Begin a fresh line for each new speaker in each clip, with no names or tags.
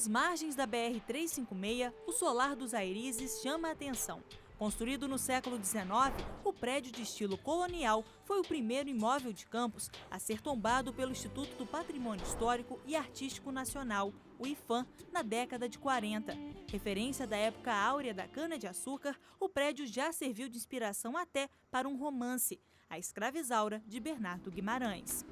Às margens da BR-356, o Solar dos Aírizes chama a atenção. Construído no século XIX, o prédio de estilo colonial foi o primeiro imóvel de Campos a ser tombado pelo Instituto do Patrimônio Histórico e Artístico Nacional, o IPHAN, na década de 40. Referência da época áurea da cana-de-açúcar, o prédio já serviu de inspiração até para um romance, A Escravizaura, de Bernardo Guimarães.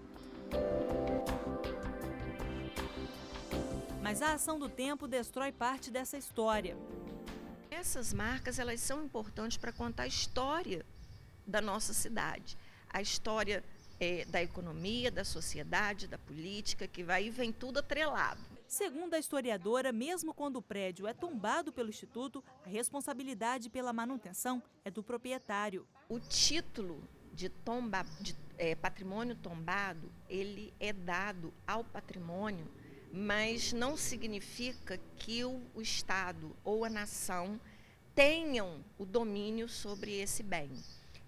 Mas a ação do tempo destrói parte dessa história.
Essas marcas, elas são importantes para contar a história da nossa cidade. A história da economia, da sociedade, da política, que vai e vem tudo atrelado.
Segundo a historiadora, mesmo quando o prédio é tombado pelo Instituto, a responsabilidade pela manutenção é do proprietário.
O título de patrimônio tombado, ele é dado ao patrimônio, mas não significa que o Estado ou a nação tenham o domínio sobre esse bem.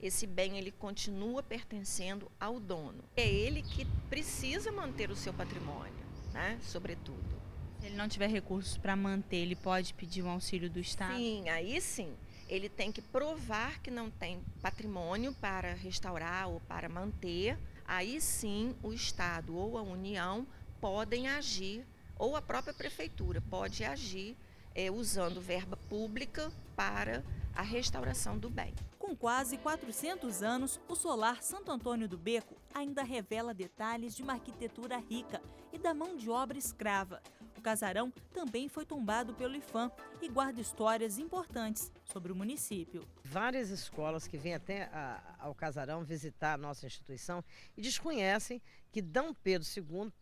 Esse bem, ele continua pertencendo ao dono. É ele que precisa manter o seu patrimônio, né? Sobretudo.
Se ele não tiver recursos para manter, ele pode pedir um auxílio do Estado?
Sim, aí sim. Ele tem que provar que não tem patrimônio para restaurar ou para manter. Aí sim o Estado ou a União podem agir, ou a própria prefeitura pode agir usando verba pública para a restauração do bem.
Com quase 400 anos, o Solar Santo Antônio do Beco ainda revela detalhes de uma arquitetura rica e da mão de obra escrava. O casarão também foi tombado pelo IPHAN e guarda histórias importantes sobre o município.
Várias escolas que vêm até ao casarão visitar a nossa instituição e desconhecem que D. Pedro II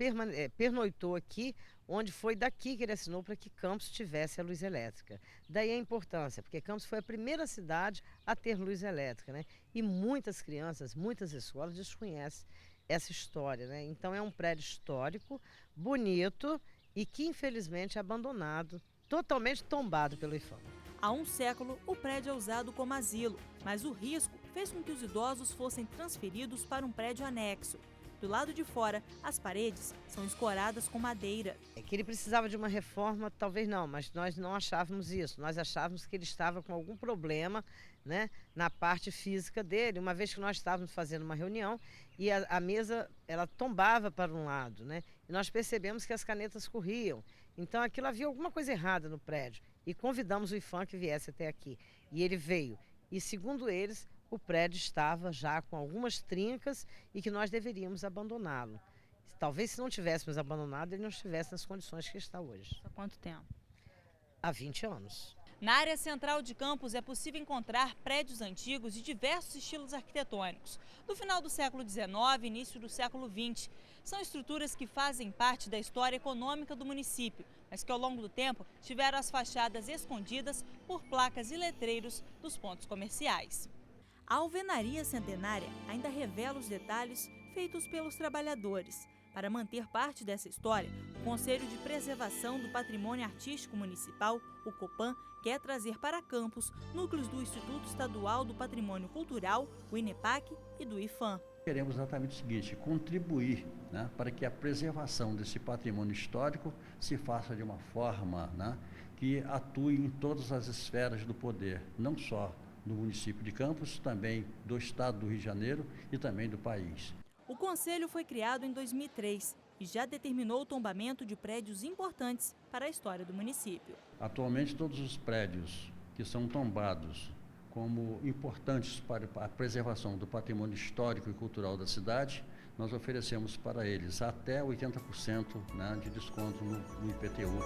pernoitou aqui, onde foi daqui que ele assinou para que Campos tivesse a luz elétrica. Daí a importância, porque Campos foi a primeira cidade a ter luz elétrica, né? E muitas crianças, muitas escolas desconhecem essa história, né? Então é um prédio histórico, bonito e que infelizmente é abandonado, totalmente tombado pelo IPHAN.
Há um século, o prédio é usado como asilo, mas o risco fez com que os idosos fossem transferidos para um prédio anexo. Do lado de fora, as paredes são escoradas com madeira.
É que ele precisava de uma reforma, talvez não, mas nós não achávamos isso. Nós achávamos que ele estava com algum problema, né, na parte física dele, uma vez que nós estávamos fazendo uma reunião e a mesa ela tombava para um lado, né, e nós percebemos que as canetas corriam. Então aquilo havia alguma coisa errada no prédio e convidamos o IPHAN que viesse até aqui. E ele veio e, segundo eles, o prédio estava já com algumas trincas e que nós deveríamos abandoná-lo. Talvez se não tivéssemos abandonado, ele não estivesse nas condições que está hoje.
Há quanto tempo?
Há 20 anos.
Na área central de Campos é possível encontrar prédios antigos de diversos estilos arquitetônicos, do final do século XIX e início do século XX. São estruturas que fazem parte da história econômica do município, mas que ao longo do tempo tiveram as fachadas escondidas por placas e letreiros dos pontos comerciais. A alvenaria centenária ainda revela os detalhes feitos pelos trabalhadores. Para manter parte dessa história, o Conselho de Preservação do Patrimônio Artístico Municipal, o COPAN, quer trazer para Campos núcleos do Instituto Estadual do Patrimônio Cultural, o INEPAC e do IPHAN.
Queremos exatamente o seguinte, contribuir, né, para que a preservação desse patrimônio histórico se faça de uma forma, né, que atue em todas as esferas do poder, não só do município de Campos, também do estado do Rio de Janeiro e também do país.
O Conselho foi criado em 2003 e já determinou o tombamento de prédios importantes para a história do município.
Atualmente, todos os prédios que são tombados como importantes para a preservação do patrimônio histórico e cultural da cidade, nós oferecemos para eles até 80%, né, de desconto no IPTU.